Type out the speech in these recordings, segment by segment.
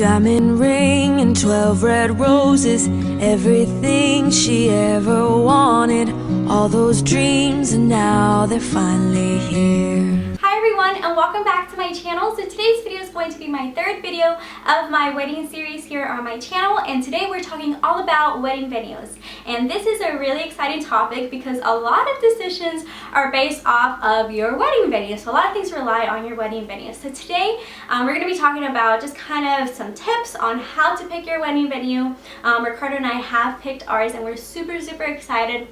diamond ring and 12 red roses, everything she ever wanted. All those dreams, and now they're finally here. Hi everyone, and welcome back to my channel. So today's video is going to be my third video of my wedding series here on my channel, and today we're talking all about wedding venues. And this is a really exciting topic because a lot of decisions are based off of your wedding venue. So a lot of things rely on your wedding venue. So today we're going to be talking about just kind of some tips on how to pick your wedding venue. Ricardo and I have picked ours and we're super excited.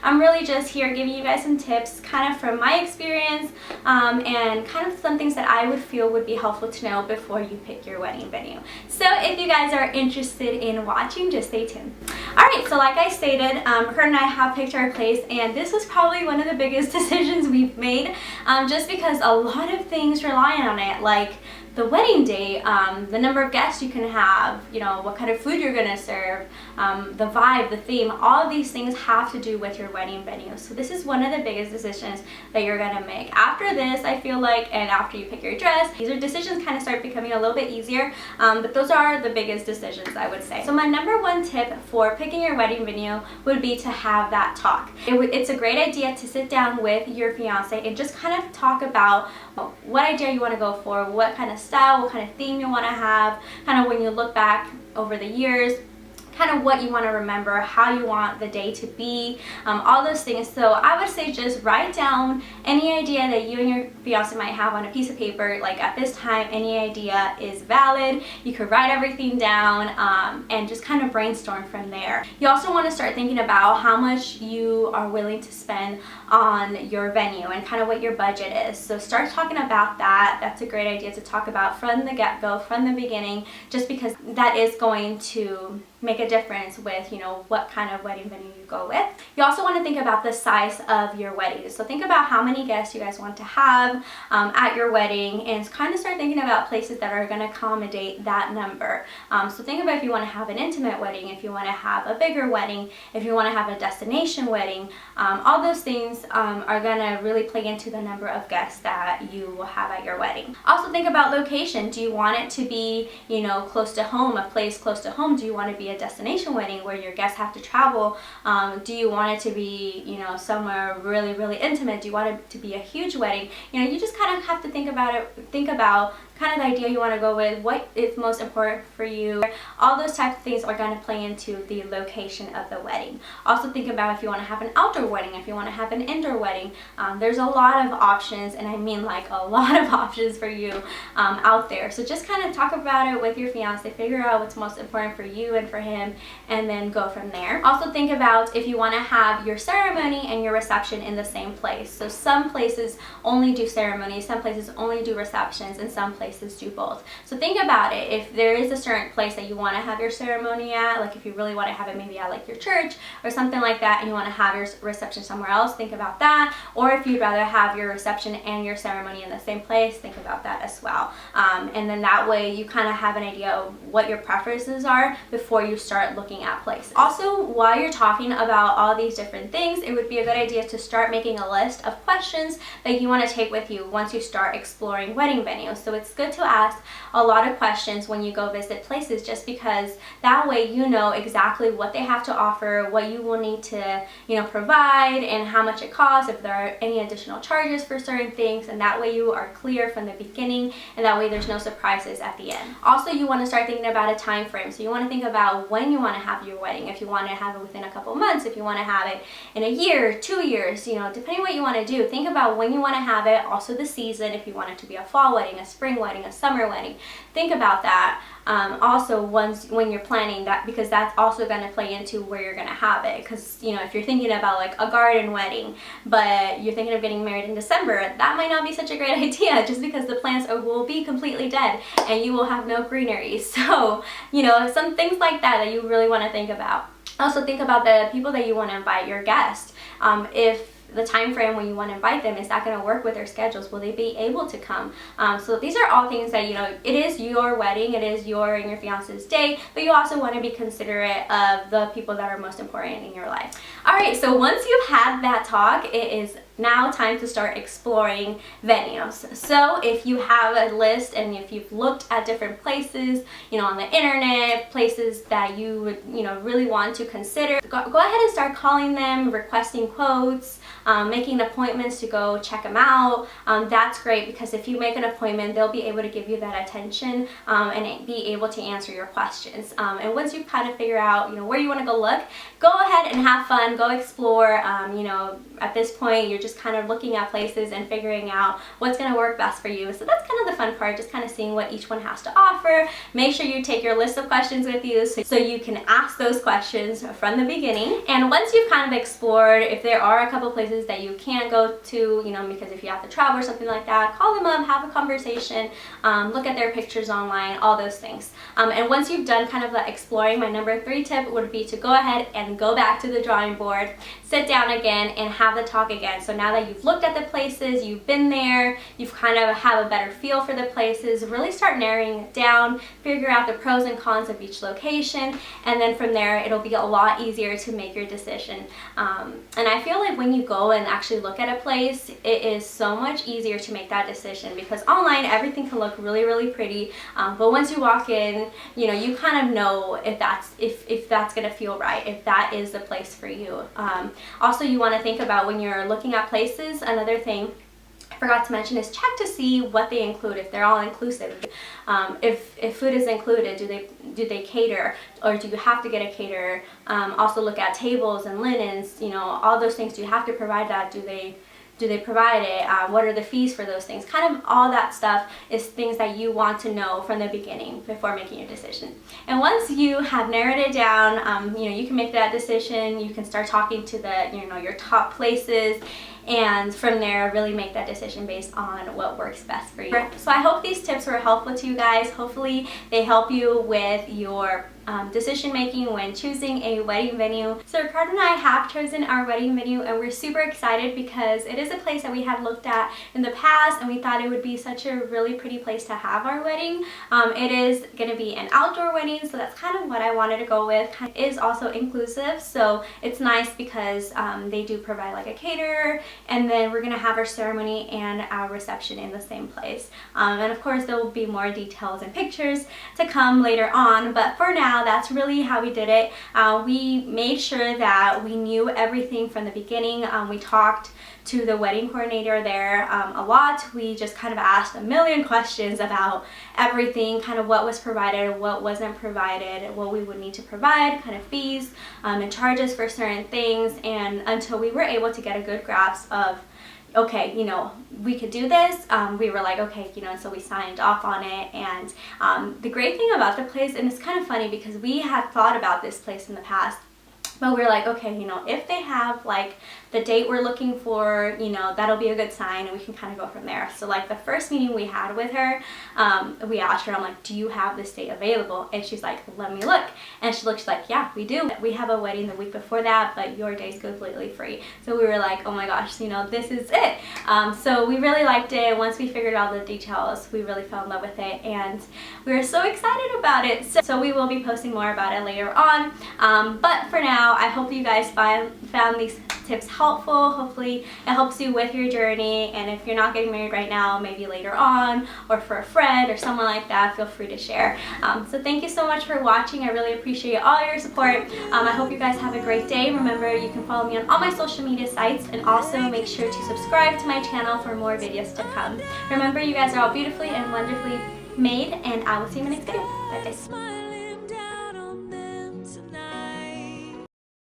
I'm really just here giving you guys some tips kind of from my experience and kind of some things that I would feel would be helpful to know before you pick your wedding venue. So if you guys are interested in watching, just stay tuned. Alright, so like I stated, Ricardo and I have picked our place, and this was probably one of the biggest decisions we've made just because a lot of things rely on it, like the wedding date, the number of guests you can have, you know, what kind of food you're going to serve, the vibe, the theme, all of these things have to do with your wedding venue. So this is one of the biggest decisions that you're going to make. After this, I feel like, and after you pick your dress, these are decisions kind of start becoming a little bit easier, but those are the biggest decisions, I would say. So my number one tip for picking your wedding venue would be to have that talk. It's a great idea to sit down with your fiance and just kind of talk about what idea you want to go for, what kind of style, what kind of theme you want to have, kind of when you look back over the years, kind of what you want to remember, how you want the day to be, all those things. So I would say just write down any idea that you and your fiance might have on a piece of paper. Like at this time, any idea is valid. You could write everything down and just kind of brainstorm from there. You also want to start thinking about how much you are willing to spend on your venue and kind of what your budget is. So start talking about that. That's a great idea to talk about from the get-go, from the beginning, just because that is going to make a difference with, you know, what kind of wedding venue you go with. You also want to think about the size of your wedding. So think about how many guests you guys want to have at your wedding, and kind of start thinking about places that are going to accommodate that number. So think about if you want to have an intimate wedding, if you want to have a bigger wedding, if you want to have a destination wedding. All those things are going to really play into the number of guests that you will have at your wedding. Also think about location. Do you want it to be, you know, close to home, a place close to home? Do you want to be a destination wedding where your guests have to travel? Do you want it to be, you know, somewhere really intimate? Do you want it to be a huge wedding? You know, you just kind of have to think about it, think about kind of the idea you want to go with, what is most important for you. All those types of things are going to play into the location of the wedding. Also think about if you want to have an outdoor wedding, if you want to have an indoor wedding. There's a lot of options, and I mean like a lot of options for you out there. So just kind of talk about it with your fiance, figure out what's most important for you and for him, and then go from there. Also think about if you want to have your ceremony and your reception in the same place. So some places only do ceremonies, some places only do receptions, and some places do both. So think about it. If there is a certain place that you want to have your ceremony at, like if you really want to have it maybe at like your church or something like that, and you want to have your reception somewhere else, think about that. Or if you'd rather have your reception and your ceremony in the same place, think about that as well. And then that way you kind of have an idea of what your preferences are before you start looking at places. Also, while you're talking about all these different things, it would be a good idea to start making a list of questions that you want to take with you once you start exploring wedding venues. So it's good to ask a lot of questions when you go visit places, just because that way you know exactly what they have to offer, what you will need to, you know, provide, and how much it costs, if there are any additional charges for certain things, and that way you are clear from the beginning, and that way there's no surprises at the end. Also, you want to start thinking about a time frame. So you want to think about when you want to have your wedding. If you want to have it within a couple months, if you want to have it in a year, 2 years, you know, depending what you want to do. Think about when you want to have it. Also the season, if you want it to be a fall wedding, a spring wedding, a summer wedding. Think about that. Also when you're planning that, because that's also going to play into where you're going to have it. Because, you know, if you're thinking about like a garden wedding, but you're thinking of getting married in December, that might not be such a great idea, just because the plants will be completely dead and you will have no greenery. So, you know, some things like that you really want to think about. Also think about the people that you want to invite, your guests. If the time frame when you want to invite them, is that going to work with their schedules? Will they be able to come? So these are all things that, you know, it is your wedding, it is your and your fiance's day, but you also want to be considerate of the people that are most important in your life. Alright, so once you've had that talk, it is now time to start exploring venues. So if you have a list and if you've looked at different places, you know, on the internet, places that you would, you know, really want to consider, go ahead and start calling them, requesting quotes, making appointments to go check them out. That's great, because if you make an appointment, they'll be able to give you that attention and be able to answer your questions. And once you kind of figure out, you know, where you want to go look, go ahead and have fun, go explore. You know, at this point, you're just kind of looking at places and figuring out what's going to work best for you. So that's kind of the fun part, just kind of seeing what each one has to offer. Make sure you take your list of questions with you so you can ask those questions from the beginning. And once you've kind of explored, if there are a couple places that you can't go to, you know, because if you have to travel or something like that, call them up, have a conversation, look at their pictures online, all those things. And once you've done kind of the exploring, my number 3 tip would be to go ahead and go back to the drawing board, sit down again and have the talk again. So now that you've looked at the places, you've been there, you've kind of have a better feel for the places, really start narrowing it down, figure out the pros and cons of each location, and then from there it'll be a lot easier to make your decision. And I feel like when you go and actually look at a place, it is so much easier to make that decision, because online everything can look really, really pretty, but once you walk in, you know, you kind of know if that's gonna feel right, if that is the place for you. Also, you want to think about when you're looking at places, another thing I forgot to mention is check to see what they include, if they're all inclusive. If food is included, do they cater, or do you have to get a caterer? Also look at tables and linens, you know, all those things. Do you have to provide that? Do they provide it? What are the fees for those things? Kind of all that stuff is things that you want to know from the beginning before making your decision. And once you have narrowed it down, you know, you can make that decision. You can start talking to the, you know, your top places, and from there really make that decision based on what works best for you. So I hope these tips were helpful to you guys. Hopefully they help you with your decision making when choosing a wedding venue. So Ricardo and I have chosen our wedding venue, and we're super excited because it is a place that we had looked at in the past, and we thought it would be such a really pretty place to have our wedding. It is going to be an outdoor wedding, so that's kind of what I wanted to go with. It is also inclusive, so it's nice because they do provide like a caterer, and then we're going to have our ceremony and our reception in the same place. And of course there will be more details and pictures to come later on, but for now that's really how we did it. We made sure that we knew everything from the beginning. We talked to the wedding coordinator there a lot. We just kind of asked a million questions about everything, kind of what was provided, what wasn't provided, what we would need to provide, kind of fees and charges for certain things, and until we were able to get a good grasp of, okay, you know, we could do this, we were like, okay, you know, and so we signed off on it. And the great thing about the place, and it's kind of funny because we had thought about this place in the past, but we were like, okay, you know, if they have like the date we're looking for, you know, that'll be a good sign, and we can kind of go from there. So like the first meeting we had with her, we asked her, I'm like, do you have this date available? And she's like, let me look. And she looks like, yeah, we do. We have a wedding the week before that, but your day's completely free. So we were like, oh my gosh, you know, this is it. So we really liked it. Once we figured out the details, we really fell in love with it, and we were so excited about it. So we will be posting more about it later on. But for now, I hope you guys found these tips helpful. Hopefully it helps you with your journey, and if you're not getting married right now, maybe later on, or for a friend or someone like that, feel free to share. So thank you so much for watching. I really appreciate all your support. I hope you guys have a great day. Remember, you can follow me on all my social media sites, and also make sure to subscribe to my channel for more videos to come. Remember, you guys are all beautifully and wonderfully made, and I will see you in the next video. Bye guys.